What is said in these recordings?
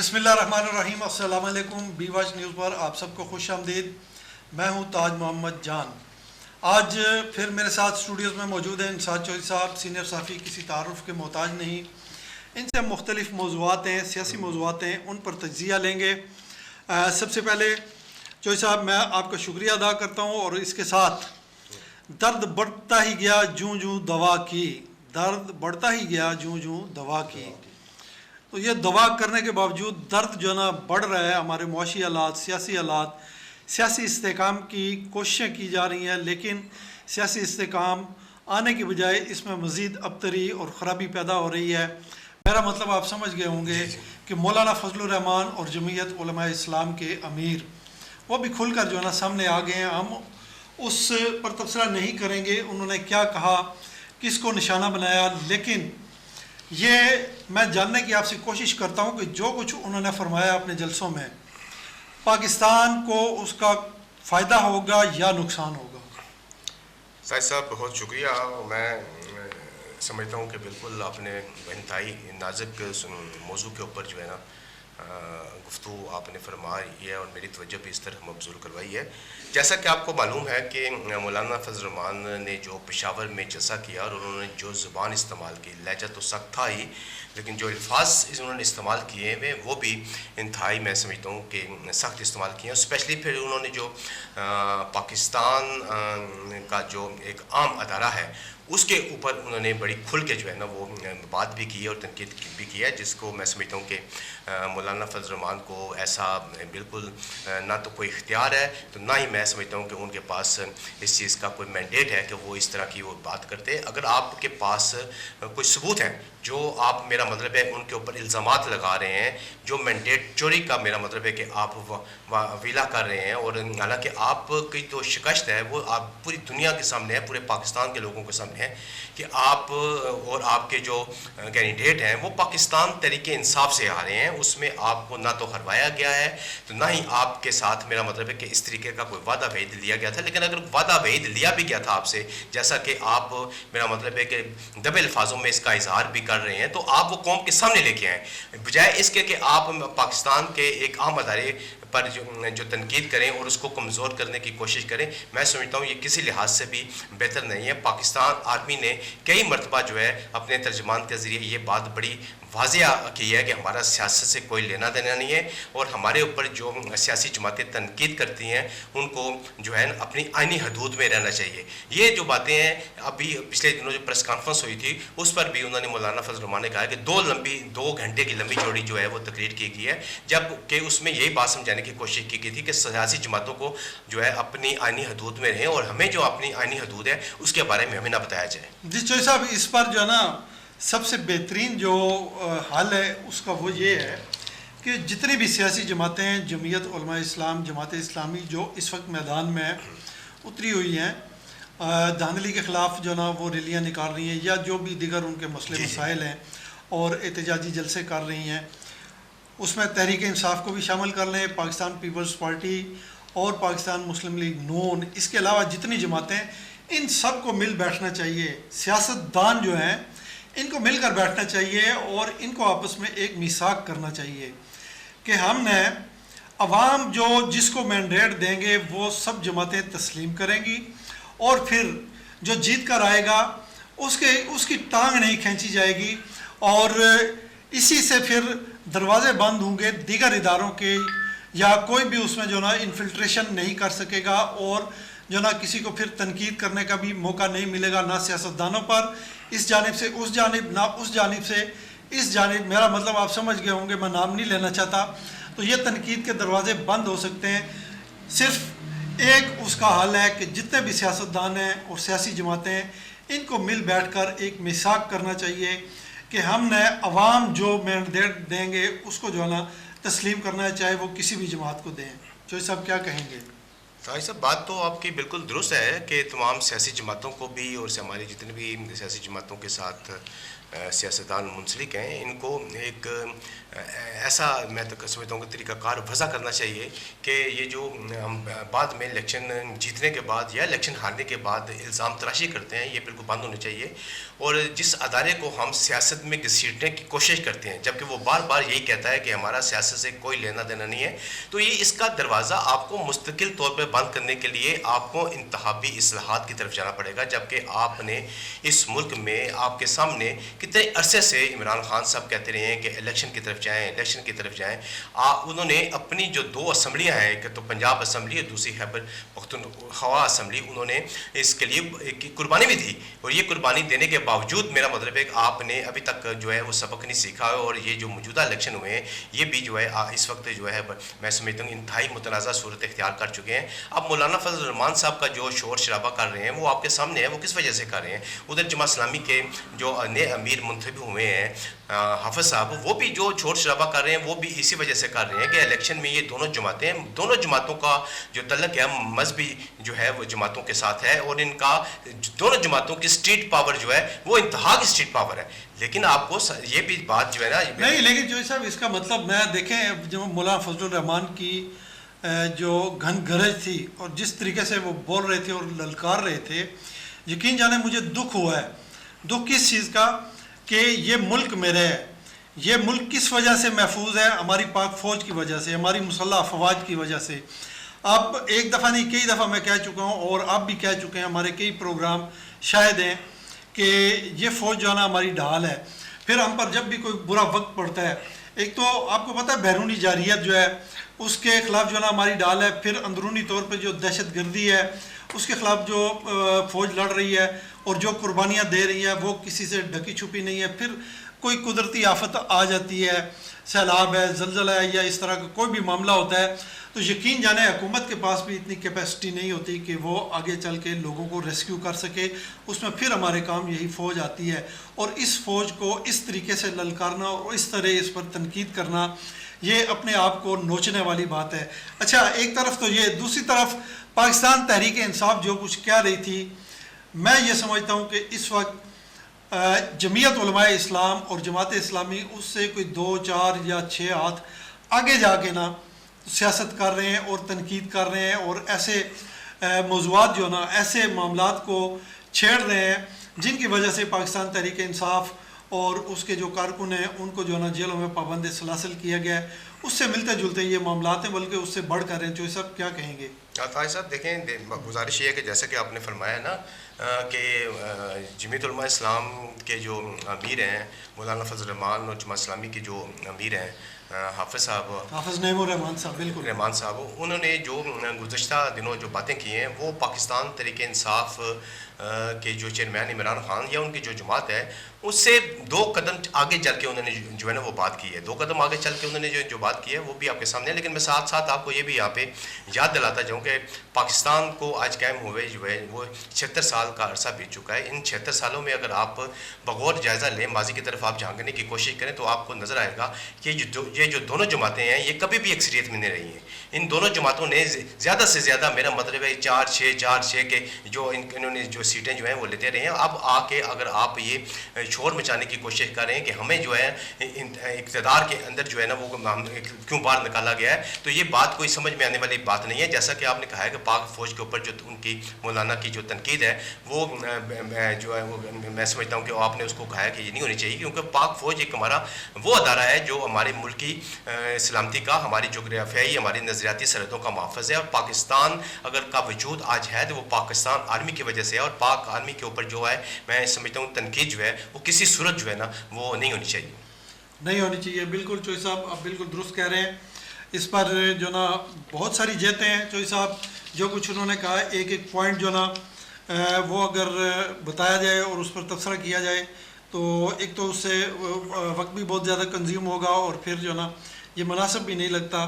बिस्मिल्लाहिर्रहमानिर्रहीम। अस्सलाम वालेकुम। बीवाच न्यूज़ पर आप सबको खुश आमदीद। मैं हूं ताज मोहम्मद जान। आज फिर मेरे साथ स्टूडियोज़ में मौजूद हैं इंसाज चौधरी साहब, सीनियर सहाफ़ी, किसी तारुफ के मोहताज नहीं। इनसे हम मुख्तलिफ़ मौज़ूआत हैं, सियासी मौज़ूआत हैं, उन पर तज्ज़िया लेंगे। सबसे पहले चौधरी साहब, मैं आपका शुक्रिया अदा करता हूँ और इसके साथ दर्द बढ़ता ही गया जूं जूं दवा की, दर्द बढ़ता ही गया जूं जूं दवा की। तो ये दवा करने के बावजूद दर्द जो है ना बढ़ रहा है। हमारे मुआशी हालात, सियासी हालात, सियासी इस्तेकाम की कोशिशें की जा रही हैं, लेकिन सियासी इस्तेकाम आने की बजाय इसमें मज़ीद अबतरी और ख़राबी पैदा हो रही है। मेरा मतलब आप समझ गए होंगे कि मौलाना फजलुर रहमान और जमीयत उलमा इस्लाम के अमीर वो भी खुलकर जो है ना सामने आ गए हैं। हम उस पर तबसरा नहीं करेंगे उन्होंने क्या कहा, किसको निशाना बनाया, लेकिन ये मैं जानने की आपसे कोशिश करता हूँ कि जो कुछ उन्होंने फरमाया अपने जलसों में, पाकिस्तान को उसका फ़ायदा होगा या नुकसान होगा? साहिद साहब, बहुत शुक्रिया। मैं समझता हूँ कि बिल्कुल आपने इंतहाई नाजुक मौजू के ऊपर जो है ना गुफ्तगू आपने फरमाई है और मेरी तवज्जो भी इस तरह मबजूल करवाई है। जैसा कि आपको मालूम है कि मौलाना फजल रहमान ने जो पेशावर में जलसा किया और उन्होंने जो ज़ुबान इस्तेमाल की, लहजा तो सख्त था ही, लेकिन जो अल्फाज उन्होंने इस्तेमाल किए हैं वो भी इंतहाई मैं समझता हूँ कि सख्त इस्तेमाल किए हैं। स्पेशली फिर उन्होंने जो पाकिस्तान का जो एक आम अदारा है उसके ऊपर उन्होंने बड़ी खुल के जो है ना वो बात भी की है और तनकीद भी की है, जिसको मैं समझता हूँ कि मौलाना फजल रहमान को ऐसा बिल्कुल ना तो कोई इख्तियार है, तो ना ही मैं समझता हूँ कि उनके पास इस चीज़ का कोई मैंडेट है कि वो इस तरह की वो बात करते। अगर आपके पास कोई सबूत है जो आप, मेरा मतलब है, उनके ऊपर इल्ज़ामात लगा रहे हैं, जो मैंडेट चोरी का मेरा मतलब है कि आप विला कर रहे हैं, और हालांकि आपकी जो शिकस्त है वो आप पूरी दुनिया के सामने है, पूरे पाकिस्तान के लोगों के सामने है कि आप और आपके जो कैंडिडेट हैं वो पाकिस्तान तरीके इंसाफ से आ रहे हैं। उसमें आपको ना तो हरवाया गया है, तो ना ही आपके साथ मेरा मतलब है कि इस तरीके का कोई वादा भेद लिया गया था। लेकिन अगर वादा भेद लिया भी गया था आपसे, जैसा कि आप, मेरा मतलब है कि दबे अल्फाजों में इसका इजहार भी कर रहे हैं, तो आप वो कौम के सामने लेके आए, बजाय इसके कि आप पाकिस्तान के एक आम अदारे पर जो तनकीद करें और उसको कमज़ोर करने की कोशिश करें। मैं समझता हूँ ये किसी लिहाज से भी बेहतर नहीं है। पाकिस्तान आर्मी ने कई मरतबा जो है अपने तर्जमान के ज़रिए ये बात बड़ी वाज़िया की है कि हमारा सियासत से कोई लेना देना नहीं है, और हमारे ऊपर जो सियासी जमातें तनकीद करती हैं उनको जो है अपनी आइनी हदूद में रहना चाहिए। ये जो बातें हैं, अभी पिछले दिनों जो प्रेस कॉन्फ्रेंस हुई थी उस पर भी उन्होंने मौलाना फजल रहमान ने कहा कि 2 घंटे की लंबी चौड़ी जो है वो तकरीर की गई है, जबकि उसमें यही बात समझाने की कोशिश की गई थी कि सियासी जमातों को जो है अपनी आइनी हदूद में रहें और हमें जो अपनी आइनी हदूद है उसके बारे में हमें ना बताया जाए। जी चौधरी साहब, इस पर जो है ना सबसे बेहतरीन जो हल है उसका वो ये है कि जितनी भी सियासी जमातें हैं, जमीयत उलमा इस्लाम, जमात इस्लामी, जो इस वक्त मैदान में उतरी हुई हैं, धांधली के ख़िलाफ़ जो ना वो रैलियाँ निकाल रही हैं या जो भी दीगर उनके मसले मसाइल हैं और एहतजाजी जलसे कर रही हैं, उसमें तहरीक इंसाफ को भी शामिल कर लें, पाकिस्तान पीपल्स पार्टी और पाकिस्तान मुस्लिम लीग नून, इसके अलावा जितनी जमातें, इन सब को मिल बैठना चाहिए। सियासतदान जो हैं इनको मिलकर बैठना चाहिए और इनको आपस में एक मिसाक करना चाहिए कि हमने अवाम जो जिसको मैंडेट देंगे वो सब जमातें तस्लीम करेंगी, और फिर जो जीत कर आएगा उसकी टांग नहीं खींची जाएगी, और इसी से फिर दरवाजे बंद होंगे दीगर इदारों के, या कोई भी उसमें जो ना इन्फिल्ट्रेशन नहीं कर सकेगा, और जो ना किसी को फिर तनकीद करने का भी मौका नहीं मिलेगा, ना सियासतदानों पर इस जानिब से उस जानिब, ना उस जानिब से इस जानिब। मेरा मतलब आप समझ गए होंगे, मैं नाम नहीं लेना चाहता। तो ये तनकीद के दरवाजे बंद हो सकते हैं। सिर्फ एक उसका हल है कि जितने भी सियासतदान हैं और सियासी जमातें हैं इनको मिल बैठ कर एक मिसाक करना चाहिए कि हमने अवाम जो मैंडेट देंगे उसको जो है ना तस्लीम करना है, चाहे वो किसी भी जमात को दें। चौधरी साहब क्या कहेंगे? साहिब साहब, बात तो आपकी बिल्कुल दुरुस्त है कि तमाम सियासी जमातों को भी और से हमारी जितनी भी सियासी जमातों के साथ सियासतदान मुंसलिक हैं, इनको एक ऐसा मैं तो समझता हूँ कि तरीक़ाकार वज़ा करना चाहिए कि ये जो हम बाद में इलेक्शन जीतने के बाद या इलेक्शन हारने के बाद इल्ज़ाम तराशी करते हैं, ये बिल्कुल बंद होने चाहिए। और जिस अदारे को हम सियासत में घसीटने की कोशिश करते हैं, जबकि वो बार बार यही कहता है कि हमारा सियासत से कोई लेना देना नहीं है, तो ये इसका दरवाज़ा आपको मुस्तकिल तौर पर बंद करने के लिए आपको इंतखाबी इस्लाहात की तरफ जाना पड़ेगा। जबकि आपने इस मुल्क में आपके सामने कितने अरसे से इमरान खान साहब कहते रहे हैं कि इलेक्शन की तरफ जाएं, इलेक्शन की तरफ जाएं। उन्होंने अपनी जो 2 असम्बलियाँ हैं, एक तो पंजाब असम्बली और दूसरी खैबर पख्तूनख्वा असम्बली, उन्होंने इसके लिए एक कुर्बानी भी दी। और ये कुर्बानी देने के बावजूद मेरा मतलब है कि आपने अभी तक जो है वो सबक नहीं सीखा है। और ये जो मौजूदा इलेक्शन हुए हैं, ये भी जो है इस वक्त जो है मैं समझता हूँ इंतहाई मुतनाज़ा सूरत इख्तियार कर चुके हैं। अब मौलाना फजल रहमान साहब का जो शोर शराबा कर रहे हैं वो आपके सामने है, वो किस वजह से कर रहे हैं। उधर जमात इस्लामी के जो नए अमीर मुंतखब हुए हैं हाफिज़ साहब, वो भी जो शोर शराबा कर रहे हैं वो भी इसी वजह से कर रहे हैं कि इलेक्शन में ये दोनों जमातों का जो तल्लक है मजहबी जो है वो जमातों के साथ है। और इनका दोनों जमातों की स्ट्रीट पावर जो है वो इंतहा की स्ट्रीट पावर है। लेकिन आपको ये भी बात जो है ना नहीं, लेकिन जो साहब इसका मतलब मैं देखें, जो मौलाना फजल रहमान की जो घन गरज थी और जिस तरीके से वो बोल रहे थे और ललकार रहे थे, यकीन जाने मुझे दुख हुआ है। दुख किस चीज़ का कि ये मुल्क मेरा है, ये मुल्क किस वजह से महफूज है, हमारी पाक फ़ौज की वजह से, हमारी मुसल्लह अफवाज की वजह से। अब एक दफ़ा नहीं कई दफ़ा मैं कह चुका हूँ और आप भी कह चुके हैं, हमारे कई प्रोग्राम शायद हैं कि ये फ़ौज जो है ना हमारी ढाल है। फिर हम पर जब भी कोई बुरा वक्त पड़ता है, एक तो आपको पता है बैरूनी जारियत जो है उसके ख़िलाफ़ जो है ना हमारी ढाल है, फिर अंदरूनी तौर पर जो दहशत गर्दी है उसके ख़िलाफ़ जो फ़ौज लड़ रही है और जो कुर्बानियाँ दे रही है वो किसी से ढकी छुपी नहीं है। फिर कोई कुदरती आफत आ जाती है, सैलाब है, ज़लज़ला है या इस तरह का कोई भी मामला होता है, तो यकीन जाने हुकूमत के पास भी इतनी कैपेसिटी नहीं होती कि वो आगे चल के लोगों को रेस्क्यू कर सके। उसमें फिर हमारे काम यही फ़ौज आती है और इस फ़ौज को इस तरीके से ललकारना और इस तरह इस पर तनकीद करना, ये अपने आप को नोचने वाली बात है। अच्छा, एक तरफ तो ये, दूसरी तरफ पाकिस्तान तहरीक इंसाफ जो कुछ कह रही थी, मैं ये समझता हूँ कि इस वक्त जमीयत उलमाए इस्लाम और जमात इस्लामी उससे कोई 2, 4 या 6 हाथ आगे जाके ना सियासत कर रहे हैं और तनकीद कर रहे हैं और ऐसे मौज़ूआत जो ना ऐसे मामलात को छेड़ रहे हैं जिनकी वजह से पाकिस्तान तहरीक इंसाफ और उसके जो कारकुन हैं उनको जो है ना जेलों में पाबंद सलासिल किया गया है। उससे मिलते जुलते ये मामलात हैं, बल्कि उससे बढ़ कर हैं। जो सब क्या कहेंगे ताज साहब? देखें, गुजारिश ये है कि जैसे कि आपने फरमाया ना कि जमीयत उलमा इस्लाम के जो अमीर हैं मौलाना फजल रहमान और जमात इस्लामी के जो अमीर हैं हाफिज़ साहब, हाफिज़ नईमुर रहमान साहब, बिल्कुल रहमान साहब, उन्होंने जो गुज़श्ता दिनों जो बातें की हैं वो पाकिस्तान तहरीक इंसाफ के जो चेयरमैन इमरान खान या उनकी जो जमात है उससे 2 कदम आगे चल के उन्होंने जो है ना वो बात की है। 2 कदम आगे चल के उन्होंने जो बात की है वो भी आपके सामने है। लेकिन मैं साथ साथ आपको ये भी यहाँ पे याद दिलाता जाऊँ कि पाकिस्तान को आज कायम हुए जो है वो 76 साल का अरसा बीत चुका है। इन 76 सालों में अगर आप बगौर जायज़ा लें, माजी की तरफ आप झांकने की कोशिश करें, तो आपको नज़र आएगा कि ये जो दोनों जमातें हैं ये कभी भी अक्सरियत में नहीं रही हैं। इन दोनों जमातों ने ज़्यादा से ज़्यादा, मेरा मतलब है 4-6 के जो इन्होंने जो सीटें जो हैं वो लेते रहे हैं। अब आके अगर आप ये शोर मचाने की कोशिश कर रहे हैं कि हमें जो है इक़्तिदार के अंदर जो है ना वो क्यों बाहर निकाला गया है, तो ये बात कोई समझ में आने वाली बात नहीं है। जैसा कि आपने कहा है कि पाक फ़ौज के ऊपर जो उनकी मौलाना की जो तनकीद है वो जो है वो मैं समझता हूँ कि आपने उसको कहा है कि ये नहीं होनी चाहिए, क्योंकि पाक फ़ौज एक हमारा वो अदारा है जो हमारे मुल्क की सलामती का, हमारी जोग्राफियाई, हमारी नज़रियाती सरहदों का मुहाफ़िज़ है। और पाकिस्तान अगर का वजूद आज है तो वो पाकिस्तान आर्मी की वजह से है। और पाक आर्मी के ऊपर जो है मैं समझता हूँ तनकीद जो है वो किसी सूरत जो है ना वो नहीं होनी चाहिए, नहीं होनी चाहिए। बिल्कुल चोई साहब, आप बिल्कुल दुरुस्त कह रहे हैं। इस पर जो ना बहुत सारी जेतें हैं चोई साहब, जो कुछ उन्होंने कहा एक एक पॉइंट जो ना वो अगर बताया जाए और उस पर तबसरा किया जाए तो एक तो उससे वक्त भी बहुत ज़्यादा कंज्यूम होगा और फिर जो ना ये मुनासिब भी नहीं लगता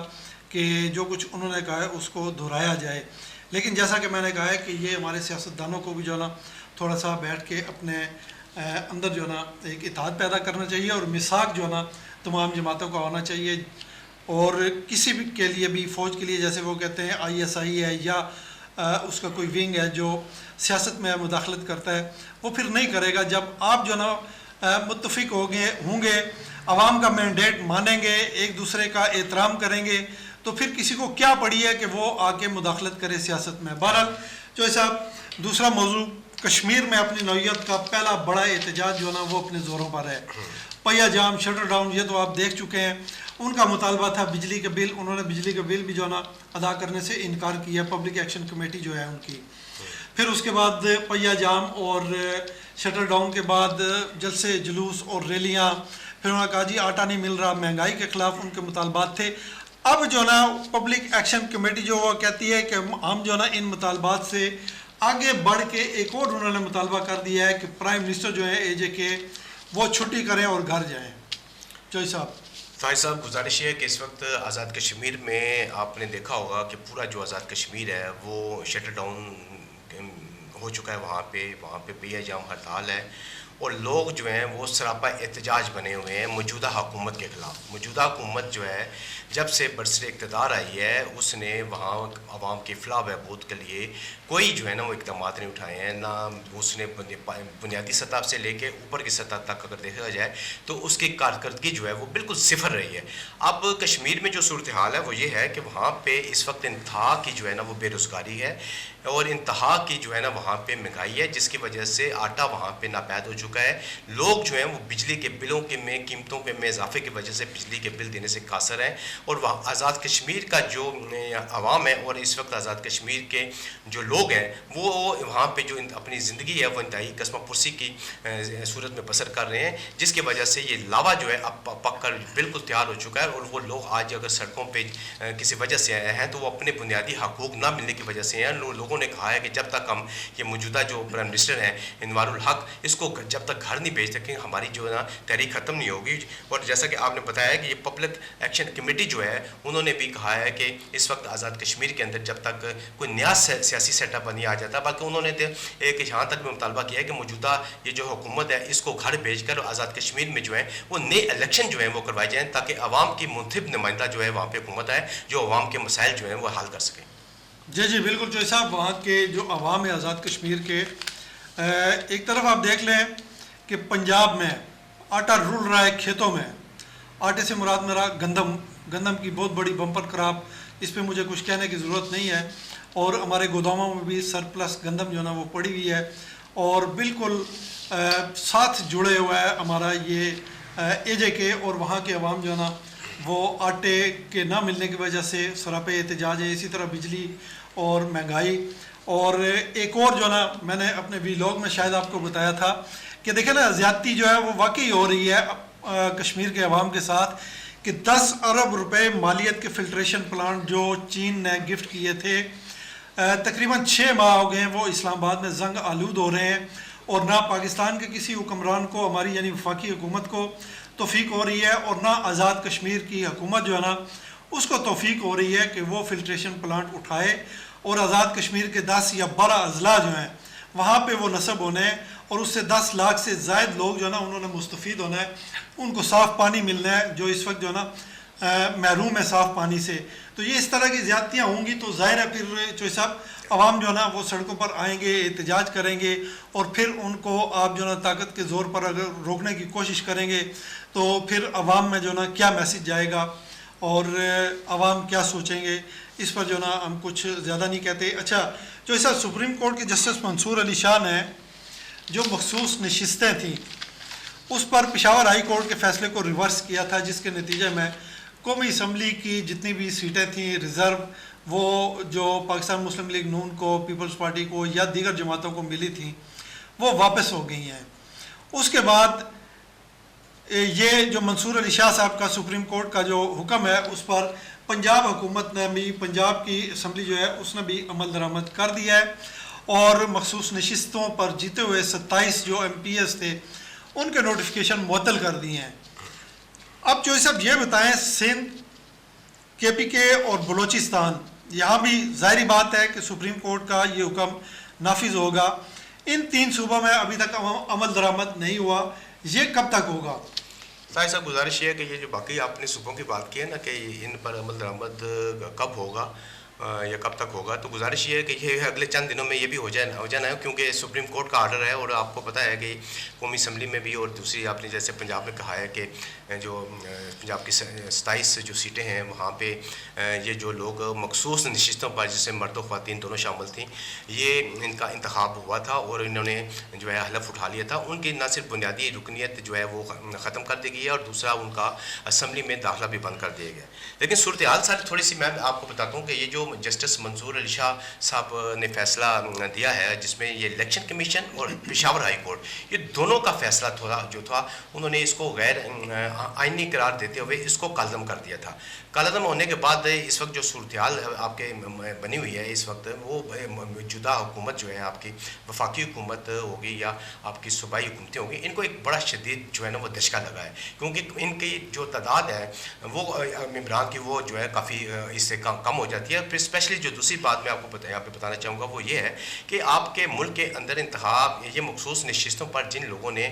कि जो कुछ उन्होंने कहा है उसको दोहराया जाए। लेकिन जैसा कि मैंने कहा है कि ये हमारे सियासतदानों को भी जो ना थोड़ा सा बैठ के अपने अंदर जो ना एक इत्तेहाद पैदा करना चाहिए और मिसाक जो ना तमाम जमातों का होना चाहिए। और किसी भी के लिए भी फ़ौज के लिए, जैसे वो कहते हैं ISI है या उसका कोई विंग है जो सियासत में मुदाखलत करता है, वो फिर नहीं करेगा। जब आप जो ना मुत्तफिक होंगे, आवाम का मैंडेट मानेंगे, एक दूसरे का एहतराम करेंगे, तो फिर किसी को क्या पड़ी है कि वो आके मुदाखलत करे सियासत में। बहरहाल जो साहब, दूसरा मौजू, कश्मीर में अपनी नौयत का पहला बड़ा एहतजाज जो है ना वो अपने ज़ोरों पर है। पहिया जाम, शटर डाउन, ये तो आप देख चुके हैं। उनका मुतालबा था बिजली के बिल, उन्होंने बिजली के बिल भी जो है ना अदा करने से इनकार किया, पब्लिक एक्शन कमेटी जो है उनकी। फिर उसके बाद पहिया जाम और शटर डाउन के बाद जलसे जुलूस और रैलियाँ। फिर उन्होंने कहा जी आटा नहीं मिल रहा, महंगाई के ख़िलाफ़ उनके मुतालबात थे। अब जो ना पब्लिक एक्शन कमेटी जो वो कहती है कि हम जो ना इन मुतालबात से आगे बढ़ के एक और उन्होंने मुतालबा कर दिया है कि प्राइम मिनिस्टर जो है AJ वो छुट्टी करें और घर जाएँ। जोई साहब। ताहिर साहब, गुजारिश है कि इस वक्त आज़ाद कश्मीर में आपने देखा होगा कि पूरा जो आज़ाद कश्मीर है वो शटर डाउन हो चुका है। वहाँ पे पहिया जाम हड़ताल है और लोग जो हैं वो सरापा एहतजाज बने हुए हैं मौजूदा हुकूमत के ख़िलाफ़। मौजूदा हुकूमत जो है जब से बरसरे इक़्तिदार आई है उसने वहाँ आवाम की फ़लाह बहबूद के लिए कोई जो है ना वो इक़दाम नहीं उठाए हैं। ना उसने बुनियादी सतह से लेके ऊपर की सतह तक अगर देखा जाए तो उसकी कारकर्दगी जो है वो बिल्कुल सिफर रही है। अब कश्मीर में जो सूरत हाल है वो ये है कि वहाँ पे इस वक्त इंतहा की जो है ना वो बेरोज़गारी है और इंतहा की जो है ना वहाँ पे महंगाई है, जिसकी वजह से आटा वहाँ पे नापैद हो चुका है। लोग जो हैं वो बिजली के बिलों के में कीमतों के में इजाफे की वजह से बिजली के बिल देने से कासर हैं। और वह आज़ाद कश्मीर का जो आवाम है और इस वक्त आज़ाद कश्मीर के जो लोग हैं वो वहाँ पे जो अपनी ज़िंदगी है वो इंतहाई कसमापुरसी की सूरत में बसर कर रहे हैं, जिसकी वजह से ये लावा जो है अब पक कर बिल्कुल तैयार हो चुका है। और वो लोग आज अगर सड़कों पर किसी वजह से आए हैं तो वो अपने बुनियादी हकूक़ ना मिलने की वजह से हैं। लोगों ने कहा है कि जब तक हम ये मौजूदा जो प्राइम मिनिस्टर हैं इनवारुल हक, इसको जब तक घर नहीं भेज सकेंगे हमारी जो है ना तहरीक ख़त्म नहीं होगी। और जैसा कि आपने बताया कि ये पब्लिक एक्शन कमेटी जो है उन्होंने भी कहा है कि इस वक्त आज़ाद कश्मीर के अंदर जब तक कोई नया सियासी सेटअप नहीं आ जाता, बल्कि उन्होंने तो एक यहाँ तक भी मुतालबा किया है कि मौजूदा ये जो हुकूमत है इसको घर भेज कर आज़ाद कश्मीर में जो है वो नए इलेक्शन जो है वो करवाए जाएँ ताकि आवाम की मुंतखब नुमाइंदा जो है वहाँ पर हुकूमत आए जो आवाम के मसाइल जो हैं वो हल कर सकें। जी जी बिल्कुल। जो साहब, वहाँ के जो अवाम है आज़ाद कश्मीर के, एक तरफ आप देख लें कि पंजाब में आटा रुल रहा है खेतों में। आटे से मुराद मेरा गंदम की बहुत बड़ी बम्पर क्रॉप, इस पे मुझे कुछ कहने की ज़रूरत नहीं है। और हमारे गोदामों में भी सरप्लस गंदम जो है ना वो पड़ी हुई है और बिल्कुल साथ जुड़े हुआ है हमारा ये AJ और वहाँ के अवाम जो है ना वो आटे के ना मिलने की वजह से सरापे एहतजाज है। इसी तरह बिजली और महंगाई। और एक और जो ना मैंने अपने व्लॉग में शायद आपको बताया था कि देखें ना, ज़्यादती जो है वो वाकई हो रही है कश्मीर के अवाम के साथ कि 10 अरब रुपए मालियत के फ़िल्ट्रेशन प्लांट जो चीन ने गिफ्ट किए थे, तकरीबन 6 माह हो गए हैं वो इस्लामाबाद में जंग आलूद हो रहे हैं। और ना पाकिस्तान के किसी हुक्मरान को, हमारी यानी वफाकी हुकूमत को तौफीक हो रही है और ना आज़ाद कश्मीर की हुकूमत जो है ना उसको तौफीक हो रही है कि वो फ़िल्ट्रेशन प्लांट उठाए और आज़ाद कश्मीर के 10 या 12 अजला जो हैं वहाँ पे वो नस्ब होने हैं और उससे 10 लाख से ज़ायद लोग जो है ना उन्होंने मुस्तफ़ीद होना है, उनको साफ़ पानी मिलना है जो इस वक्त जो है ना महरूम है साफ़ पानी से। तो ये इस तरह की ज़्यादतियाँ होंगी तो ज़ाहिर है फिर जो साहब अवाम जो है ना वो सड़कों पर आएंगे, एहतजाज करेंगे और फिर उनको आप जो है ना ताकत के ज़ोर पर अगर रोकने की कोशिश करेंगे तो फिर अवाम में जो है ना क्या मैसेज जाएगा और अवाम क्या सोचेंगे, इस पर जो ना हम कुछ ज़्यादा नहीं कहते। अच्छा, जो ऐसा सुप्रीम कोर्ट के जस्टिस मंसूर अली शाह ने जो मखसूस नशिस्तें थीं उस पर पेशावर हाई कोर्ट के फ़ैसले को रिवर्स किया था, जिसके नतीजे में कौमी असम्बली की जितनी भी सीटें थीं रिज़र्व वो जो पाकिस्तान मुस्लिम लीग नून को, पीपल्स पार्टी को या दीगर जमातों को मिली थी वो वापस हो गई हैं। उसके बाद ये जो मंसूर अली शाह साहब का सुप्रीम कोर्ट का जो हुक्म है उस पर पंजाब हुकूमत ने भी, पंजाब की असम्बली जो है उसने भी अमल दरामद कर दिया है और मखसूस नशिस्तों पर जीते हुए 27 जो MPs थे उनके नोटिफिकेशन मुअत्तल कर दिए हैं। अब जो सब ये बताएं, सिंध, KPK और बलूचिस्तान, यहाँ भी ज़ाहिरी बात है कि सुप्रीम कोर्ट का ये हुक्म नाफिज होगा। इन 3 सूबों में अभी तक अमल दरामद नहीं हुआ, ये कब तक होगा? साहब गुजारिश ये है कि ये जो बाकी आपने सूबों की बात की है ना कि इन पर अमल दरामद कब होगा या कब तक होगा, तो गुजारिश ये है कि ये अगले चंद दिनों में ये भी हो जाना है, क्योंकि सुप्रीम कोर्ट का आर्डर है। और आपको पता है कि कौमी असम्बली में भी और दूसरी आपने जैसे पंजाब में कहा है कि जो पंजाब की 27 जो सीटें हैं वहाँ पे ये जो लोग मखसूस नशिस्तों पर, जिसमें मर्द और ख़वातीन दोनों शामिल थी, ये इनका इंतखाब हुआ था और इन्होंने जो है हलफ उठा लिया था। उनकी न सिर्फ बुनियादी रुकनीत जो है वो ख़त्म कर दी गई है और दूसरा उनका असम्बली में दाखिला भी बंद कर दिया गया। लेकिन सूरत हाल सारी थोड़ी सी मैं आपको बताता हूँ कि ये जो जस्टिस मंजूर अली शाह साहब ने फैसला दिया है, जिसमें ये इलेक्शन कमीशन और पेशावर हाई कोर्ट, ये दोनों का फैसला जो था उन्होंने इसको गैर आइनी करार देते हुए इसको कालदम कर दिया था। कालदम होने के बाद इस वक्त जो सूरत हाल आपके बनी हुई है इस वक्त, वो जुदा हुकूमत जो है आपकी वफाकी हुकूमत होगी या आपकी सूबाई हुकूमतें होगी, इनको एक बड़ा शदीद जो है ना वो दशका लगा है, क्योंकि इनकी जो तादाद है वो मेंबरान की वो जो है काफ़ी इससे कम हो जाती है। फिर स्पेशली जो दूसरी बात मैं आपको यहाँ पे बताना चाहूँगा वो ये है कि आपके मुल्क के अंदर इंतखाब ये मखसूस नशिस्तों पर जिन लोगों ने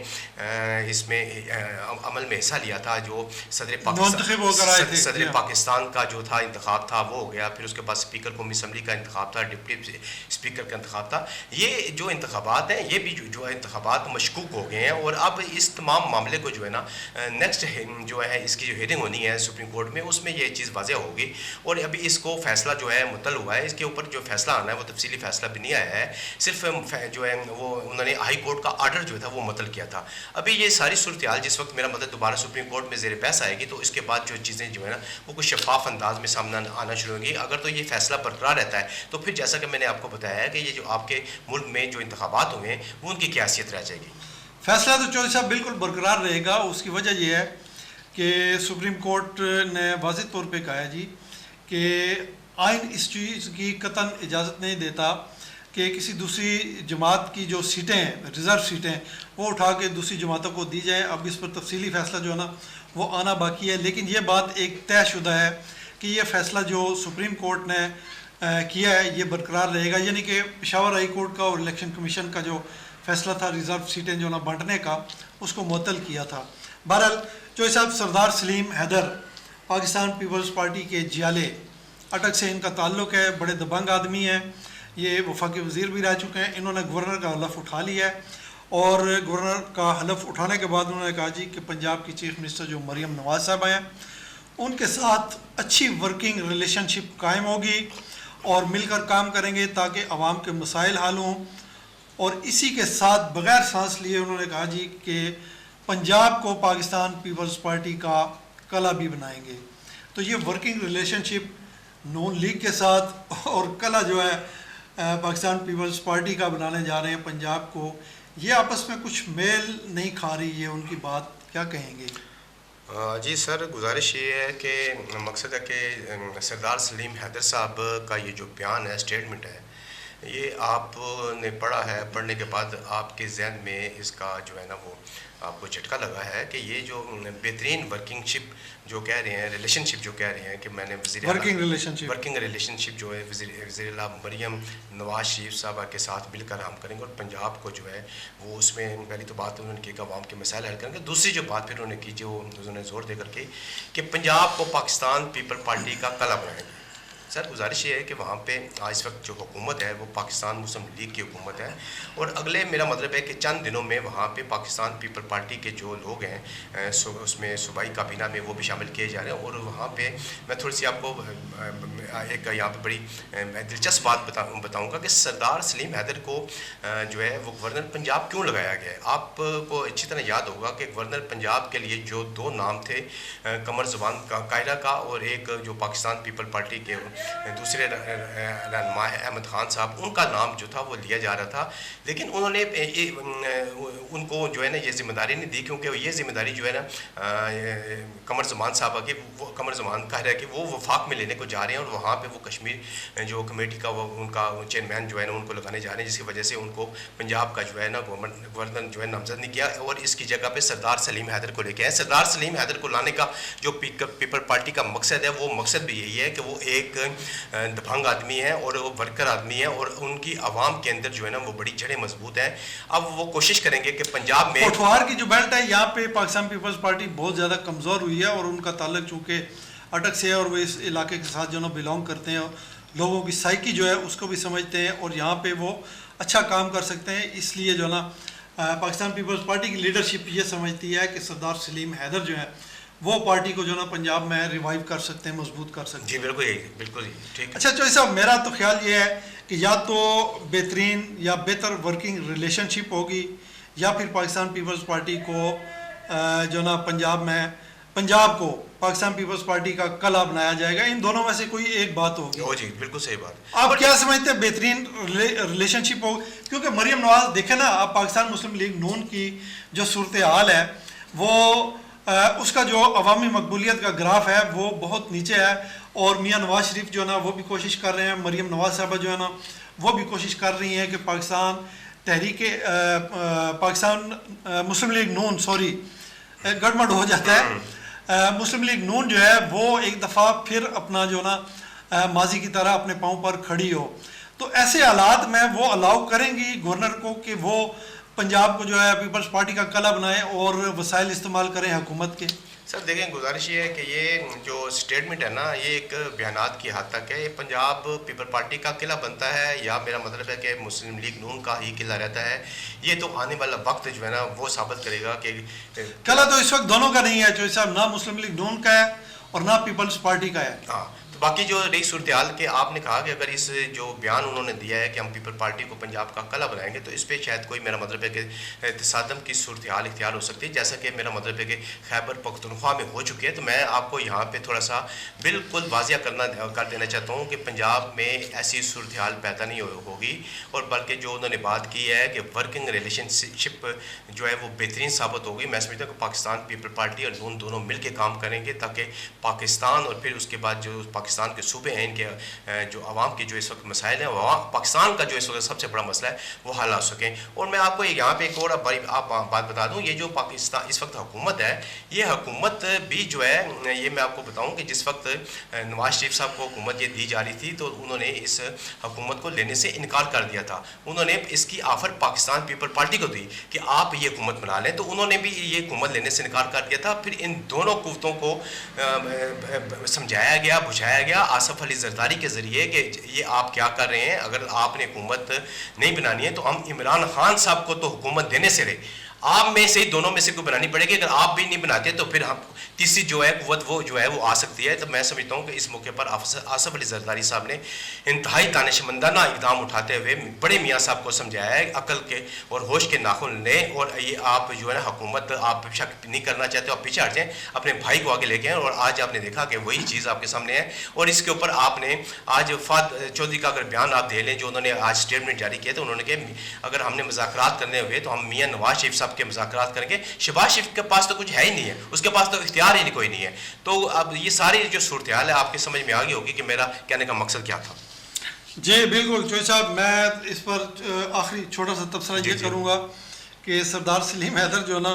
इसमें अमल में हिस्सा लिया था, जो सदर पाकिस्तान का जो था इंतखाब था वो हो गया, फिर उसके बाद स्पीकर कौमी असम्बली का इंतखाब था, डिप्टी स्पीकर का इंतखाब था, ये जो इंतखाबात हैं ये भी जो है इंतखाबात मशकूक हो गए हैं। और अब इस तमाम मामले को जो है ना नेक्स्ट जो है इसकी जो हियरिंग होनी है सुप्रीम कोर्ट में, उसमें ये चीज़ वाज़ेह होगी। और अभी इसको फैसला जो है मुतल हुआ है, इसके ऊपर जो फैसला आना है वो तफसीली फैसला भी नहीं आया है, सिर्फ जो है वो उन्होंने हाई कोर्ट का आर्डर जो था वो मुतल किया था। अभी ये सारी सूरत हाल जिस वक्त मेरा मतलब दोबारा सुप्रीम कोर्ट में ज़ेर बहस आएगी, तो इसके बाद जो चीज़ें जो है ना वो कुछ शफाफ अंदाज में सामने आना शुरू होंगी। अगर तो ये फैसला बरकरार रहता है तो फिर जैसा कि मैंने आपको बताया है कि ये जो आपके मुल्क में जो इंतखाबात हुए हैं वो उनकी क्या हैसियत रह जाएगी। फैसला तो चौधरी साहब बिल्कुल बरकरार रहेगा। उसकी वजह यह है कि सुप्रीम कोर्ट ने वाज़ेह तौर पे कहा है जी कि आइन इस चीज़ की कतन इजाज़त नहीं देता कि किसी दूसरी जमात की जो सीटें हैं, रिज़र्व सीटें, वो उठा के दूसरी जमातों को दी जाए। अब इस पर तफसीली फ़ैसला जो है ना वो आना बाकी है, लेकिन ये बात एक तयशुदा है कि ये फ़ैसला जो सुप्रीम कोर्ट ने किया है ये बरकरार रहेगा। यानी कि पेशावर हाई कोर्ट का और इलेक्शन कमीशन का जो फ़ैसला था रिज़र्व सीटें जो ना बांटने का, उसको मुअत्तल किया था। बहरहाल चौधरी साहब सरदार सलीम हैदर पाकिस्तान पीपल्स पार्टी के जियाले अटक से इनका ताल्लुक़ है, बड़े दबंग आदमी हैं, ये वफाकी वज़ीर भी रह चुके हैं। इन्होंने गवर्नर का हलफ उठा लिया है और गवर्नर का हलफ उठाने के बाद उन्होंने कहा जी कि पंजाब की चीफ मिनिस्टर जो मरियम नवाज़ साहब हैं उनके साथ अच्छी वर्किंग रिलेशनशिप कायम होगी और मिलकर काम करेंगे ताकि आवाम के मसाइल हल हों। और इसी के साथ बग़ैर सांस लिए उन्होंने कहा जी कि पंजाब को पाकिस्तान पीपल्स पार्टी का कला भी बनाएंगे। तो ये वर्किंग रिलेशनशिप नून लीग के साथ और कला जो है पाकिस्तान पीपल्स पार्टी का बनाने जा रहे हैं पंजाब को, ये आपस में कुछ मेल नहीं खा रही है उनकी बात, क्या कहेंगे? जी सर, गुजारिश ये है कि मकसद है कि सरदार सलीम हैदर साहब का ये जो बयान है, स्टेटमेंट है, ये आपने पढ़ा है, पढ़ने के बाद आपके जहन में इसका जो है ना वो आपको झटका लगा है कि ये जो बेहतरीन वर्किंगशिप जो कह रहे हैं, रिलेशनशिप जो कह रहे हैं कि मैंने वर्किंग रिलेशनशिप जो है वज़ीर मरियम नवाज शरीफ साहबा के साथ मिलकर हम करेंगे और पंजाब को जो है वो उसमें पहली तो बात उन्होंने की कि अवाम के मसाइल हल करेंगे। दूसरी जो बात फिर उन्होंने की जो उन्होंने ज़ोर दे करके कि पंजाब को पाकिस्तान पीपल पार्टी का कला बनाएंगे। सर गुजारिश ये है कि वहाँ पे इस वक्त जो हुकूमत है वो पाकिस्तान मुस्लिम लीग की हुकूमत है और अगले मेरा मतलब है कि चंद दिनों में वहाँ पे पाकिस्तान पीपल पार्टी के जो लोग हैं उसमें सूबाई काबीना में वो भी शामिल किए जा रहे हैं। और वहाँ पे मैं थोड़ी सी आपको एक यहाँ पे बड़ी दिलचस्प बात बताऊँगा कि सरदार सलीम हैदर को जो है वो गवर्नर पंजाब क्यों लगाया गया है। आपको अच्छी तरह याद होगा कि गवर्नर पंजाब के लिए जो दो नाम थे, कमर ज़ुबान कायरा का और एक जो पाकिस्तान पीपल पार्टी के दूसरे रहनुमा अहमद ख़ान साहब, उनका नाम जो था वो लिया जा रहा था, लेकिन उन्होंने उनको जो है ना ये ज़िम्मेदारी नहीं दी, क्योंकि ये ज़िम्मेदारी जो है ना कमर ज़मान साहब की, वो कमर ज़मान कह रहा है कि वो वफाक में लेने को जा रहे हैं और वहाँ पे वो कश्मीर जो कमेटी का वो उनका चेयरमैन जो है ना उनको लगाने जा रहे हैं, जिसकी वजह से उनको पंजाब का जो है ना गवर्नर जो है नामजद नहीं किया और इसकी जगह पे सरदार सलीम हैदर को लेके आए। सरदार सलीम हैदर को लाने का जो पीपल पार्टी का मकसद है वो मकसद भी यही है कि वो एक दबंग आदमी है और वो वर्कर आदमी है और उनकी आवाम के अंदर जो है ना वो बड़ी जड़ें मजबूत हैं। अब वो कोशिश करेंगे कि पंजाब में पोठवार की जो बेल्ट है यहाँ पे पाकिस्तान पीपल्स पार्टी बहुत ज़्यादा कमज़ोर हुई है और उनका ताल्लुक चूँकि अटक से है और वो इस इलाके के साथ जो ना बिलोंग करते हैं, लोगों की साइकी जो है उसको भी समझते हैं और यहाँ पे वो अच्छा काम कर सकते हैं। इसलिए जो ना पाकिस्तान पीपल्स पार्टी की लीडरशिप ये समझती है कि सरदार सलीम हैदर जो है वो पार्टी को जो ना पंजाब में रिवाइव कर सकते हैं, मजबूत कर सकते हैं। जी बिल्कुल यही, बिल्कुल यही, ठीक। अच्छा चौधरी साहब, मेरा तो ख्याल ये है कि या तो बेहतरीन या बेहतर वर्किंग रिलेशनशिप होगी या फिर पाकिस्तान पीपल्स पार्टी को जो ना पंजाब को पाकिस्तान पीपल्स पार्टी का कला बनाया जाएगा। इन दोनों में से कोई एक बात होगी। ओ जी बिल्कुल सही बात। आप क्या समझते हैं बेहतरीन रिलेशनशिप हो? क्योंकि मरियम नवाज देखे ना, आप पाकिस्तान मुस्लिम लीग नून की जो सूरत हाल है वो उसका जो अवामी मकबूलियत का ग्राफ है वो बहुत नीचे है और मियाँ नवाज शरीफ जो है ना वो भी कोशिश कर रहे हैं, मरियम नवाज साहबा जो है ना वो भी कोशिश कर रही हैं कि पाकिस्तान मुस्लिम लीग नून, सॉरी गड़बड़ हो जाता है, मुस्लिम लीग नून जो है वो एक दफ़ा फिर अपना जो ना माजी की तरह अपने पाँव पर खड़ी हो। तो ऐसे हालात में वो अलाउ करेंगी गवर्नर को कि वो पंजाब को जो है पीपल्स पार्टी का कला बनाए और वसाइल इस्तेमाल करें हुकूमत के? सर देखें, गुजारिश ये है कि ये जो स्टेटमेंट है ना ये एक बयानात की हद तक है। ये पंजाब पीपल पार्टी का किला बनता है या मेरा मतलब है कि मुस्लिम लीग नून का ही किला रहता है, ये तो आने वाला वक्त जो है ना वो साबित करेगा कि किला तो इस वक्त दोनों का नहीं है चौधरी साहब, ना मुस्लिम लीग नून का है और ना पीपल्स पार्टी का है। हाँ, तो बाकी जो रही सूरत हाल के आपने कहा कि अगर इस जो बयान उन्होंने दिया है कि हम पीपल पार्टी को पंजाब का कला बनाएंगे तो इस पर शायद कोई मेरा मतलब है कि तसादम की सूरत हाल इख्तियार हो सकती है, जैसा कि मेरा मतलब है कि खैबर पख्तूनख्वा में हो चुकी है। तो मैं आपको यहाँ पे थोड़ा सा बिल्कुल वाजिया कर देना चाहता हूँ कि पंजाब में ऐसी सूरत हाल पैदा नहीं होगी और बल्कि जो उन्होंने बात की है कि वर्किंग रिलेशनशिप जो है वो बेहतरीन साबित होगी। मैं समझता हूँ कि पाकिस्तान पीपल पार्टी और नून दोनों मिल के काम करेंगे ताकि पाकिस्तान और फिर उसके बाद जो पाकिस्तान के सूबे हैं इनके जो आवाम के जो इस वक्त मसाइल हैं, पाकिस्तान का जो इस वक्त सबसे बड़ा मसला है वो हल आ सकें। और मैं आपको यहाँ पे एक और बड़ी बात बता दूँ, ये जो पाकिस्तान इस वक्त हुकूमत है, ये हुकूमत भी जो है ये मैं आपको बताऊँ कि जिस वक्त नवाज शरीफ साहब को हुकूमत ये दी जा रही थी तो उन्होंने इस हुकूमत को लेने से इनकार कर दिया था। उन्होंने इसकी ऑफ़र पाकिस्तान पीपल पार्टी को दी कि आप ये हुकूमत बना लें, तो उन्होंने भी ये हुकूमत लेने से इनकार कर दिया था। फिर इन दोनों कुव्वतों को समझाया गया, बुझाया गया आसफ अली जरदारी के ज़रिए कि ये आप क्या कर रहे हैं, अगर आपने हुकूमत नहीं बनानी है तो हम इमरान खान साहब को तो हुकूमत देने से रहे, आप में से ही दोनों में से कोई बनानी पड़ेगी। अगर आप भी नहीं बनाते तो फिर हम तीसरी जो है कुव्वत वो जो है वो आ सकती है। तो मैं समझता हूँ कि इस मौके पर आसफ अली जरदारी साहब ने इंतहाई दानिशमंदाना इकदाम उठाते हुए बड़े मियाँ साहब को समझाया है अकल के और होश के नाखुन लें और ये आप जो है ना हुकूमत आप शक नहीं करना चाहते, आप पीछे हट जाएँ, अपने भाई को आगे लेके आए। और आज आपने देखा कि वही चीज़ आपके सामने है। और इसके ऊपर आपने आज फाद चौधरी का अगर बयान आप दे लें जो उन्होंने आज स्टेटमेंट जारी किया तो उन्होंने कहा अगर हमने मुज़ाकरात करने हुए तो हम मियाँ नवाज शरीफ साहब के मुज़ाकरात करेंगे। शहबाज शरीफ के पास तो कुछ है ही नहीं है, उसके पास तो इख्तियार ही नहीं कोई नहीं है। तो अब ये सारी जो सूरत हाल है आपके समझ में आ गई होगी कि मेरा कहने का मकसद क्या था। जी बिल्कुल चौधरी साहब, मैं इस पर आखिरी छोटा सा तबसरा ये करूँगा कि सरदार सलीम हैदर जो ना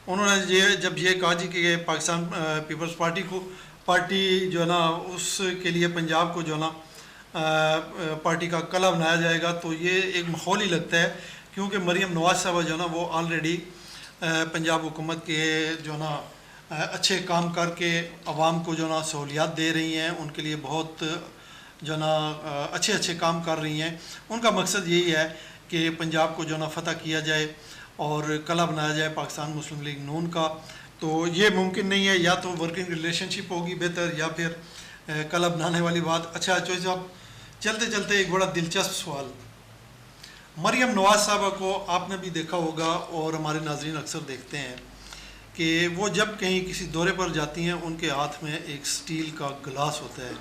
उन्होंने जब ये कहा जी कि पाकिस्तान पीपल्स पार्टी जो है ना उसके लिए पंजाब को जो ना पार्टी का कला बनाया जाएगा, तो ये एक माहौल ही लगता है क्योंकि मरियम नवाज साहबा जो ना वो ऑलरेडी पंजाब हुकूमत के जो ना अच्छे काम करके आवाम को जो ना सहूलियात दे रही हैं, उनके लिए बहुत जो ना अच्छे काम कर रही हैं। उनका मकसद यही है कि पंजाब को जो ना फतह किया जाए और कला बनाया जाए पाकिस्तान मुस्लिम लीग नून का। तो ये मुमकिन नहीं है, या तो वर्किंग रिलेशनशिप होगी बेहतर या फिर कला बनाने वाली बात। अच्छा चौधरी साहब, चलते चलते एक बड़ा दिलचस्प सवाल, मरियम नवाज साहबा को आपने भी देखा होगा और हमारे नाजरीन अक्सर देखते हैं कि वो जब कहीं किसी दौरे पर जाती हैं उनके हाथ में एक स्टील का गिलास होता है।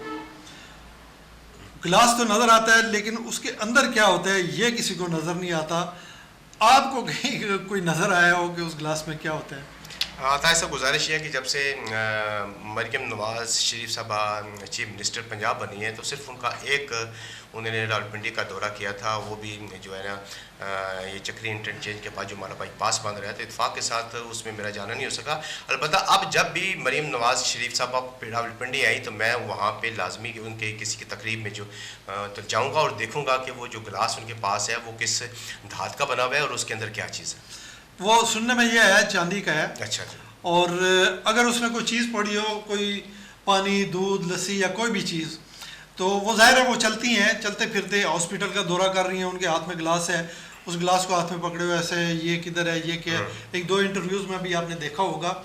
गिलास तो नज़र आता है लेकिन उसके अंदर क्या होता है ये किसी को नज़र नहीं आता। आपको कहीं कोई नज़र आया हो कि उस गिलास में क्या होता है? हाँ, तो ऐसा गुजारिश है कि जब से मरियम नवाज़ शरीफ साहबा चीफ मिनिस्टर पंजाब बनी है, तो सिर्फ उनका एक उन्होंने रावलपिंडी का दौरा किया था, वो भी जो है ना ये चक्री इंटरचेंज के पास जो हमारा बाईपास बन रहा था, इत्तेफाक के साथ उसमें मेरा जाना नहीं हो सका। अलबत्ता अब जब भी मरियम नवाज़ शरीफ साहबा रावलपिंडी आई तो मैं वहाँ पे लाजमी उनके किसी की तकरीब में जो तो जाऊँगा और देखूँगा कि वो जो गिलास उनके पास है वो किस धात का बना हुआ है और उसके अंदर क्या चीज़ है। वो सुनने में ये है चांदी का है। अच्छा जी। और अगर उसमें कोई चीज़ पड़ी हो, कोई पानी, दूध, लस्सी या कोई भी चीज़, तो वो ज़ाहिर है वो चलती हैं, चलते फिरते हॉस्पिटल का दौरा कर रही हैं, उनके हाथ में गिलास है, उस गिलास को हाथ में पकड़े हुए ऐसे, ये किधर है, ये क्या है। एक दो इंटरव्यूज़ में भी आपने देखा होगा।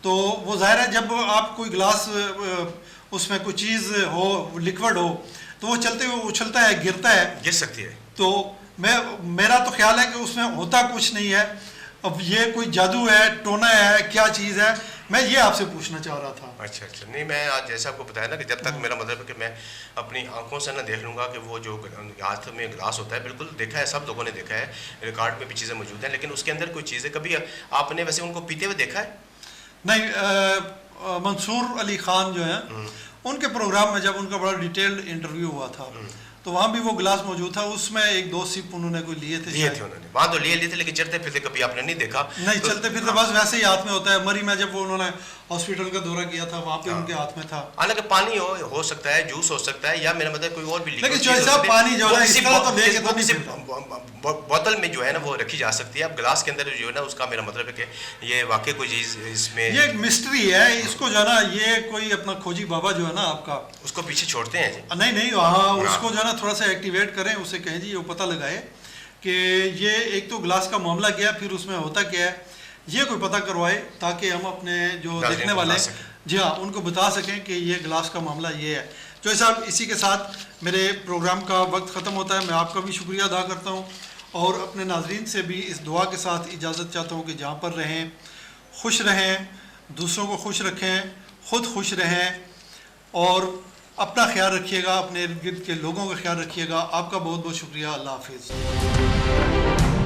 तो वो ज़ाहिर है जब आप कोई गिलास उसमें कोई चीज़ हो, लिक्विड हो, तो वो चलते हुए उछलता है, गिरता है, गिर सकती है। तो मेरा तो ख्याल है कि उसमें होता कुछ नहीं है। अब ये कोई जादू है, टोना है, क्या चीज़ है, मैं ये आपसे पूछना चाह रहा था। अच्छा, नहीं, मैं आज जैसा आपको बताया ना कि जब तक मेरा मतलब है कि मैं अपनी आंखों से ना देख लूँगा कि वो जो हाथ में गिलास होता है, बिल्कुल देखा है, सब लोगों ने देखा है, रिकॉर्ड में भी चीज़ें मौजूद हैं, लेकिन उसके अंदर कोई चीज़ है, कभी आपने वैसे उनको पीते हुए देखा है? नहीं, मंसूर अली खान जो है उनके प्रोग्राम में जब उनका बड़ा डिटेल्ड इंटरव्यू हुआ था तो वहाँ भी वो गिलास मौजूद था, उसमें एक दो सिप उन्होंने कोई लिए थे उन्होंने वहाँ तो लिए थे, लेकिन चलते फिरते कभी आपने नहीं देखा? नहीं, तो, चलते फिरते बस वैसे ही हाथ में होता है। मरी में जब वो उन्होंने हॉस्पिटल का दौरा किया था, वहाँ पे उनके हाथ में था। हालांकि पानी हो सकता है, जूस हो सकता है, या मेरा मतलब कोई और भी लिक्विड, लेकिन जो साहब पानी जो है इस तरह तो लेके तो नहीं, बोतल में जो है ना वो रखी जा सकती है। अब गिलास के अंदर जो है ना उसका मेरा मतलब है कि ये वाकई कोई चीज़ इसमें, ये एक मिस्ट्री है, इसको जो है ना ये कोई अपना खोजी बाबा जो है ना आपका, उसको पीछे छोड़ते हैं जी। नहीं, हाँ, उसको जो है ना थोड़ा सा एक्टिवेट करें, उसे कहें जी वो पता लगाए कि ये एक तो गिलास का मामला क्या है, फिर उसमें होता क्या है, ये कोई पता करवाए ताकि हम अपने जो देखने वाले, जी हाँ, उनको बता सकें कि ये गिलास का मामला ये है। जो साहब, इसी के साथ मेरे प्रोग्राम का वक्त ख़त्म होता है। मैं आपका भी शुक्रिया अदा करता हूँ और अपने नाजरीन से भी इस दुआ के साथ इजाज़त चाहता हूँ कि जहाँ पर रहें खुश रहें, दूसरों को खुश रखें, ख़ुद खुश रहें और अपना ख्याल रखिएगा, अपने इर्द गिर्द के लोगों का ख्याल रखिएगा। आपका बहुत बहुत शुक्रिया। अल्लाह हाफिज़।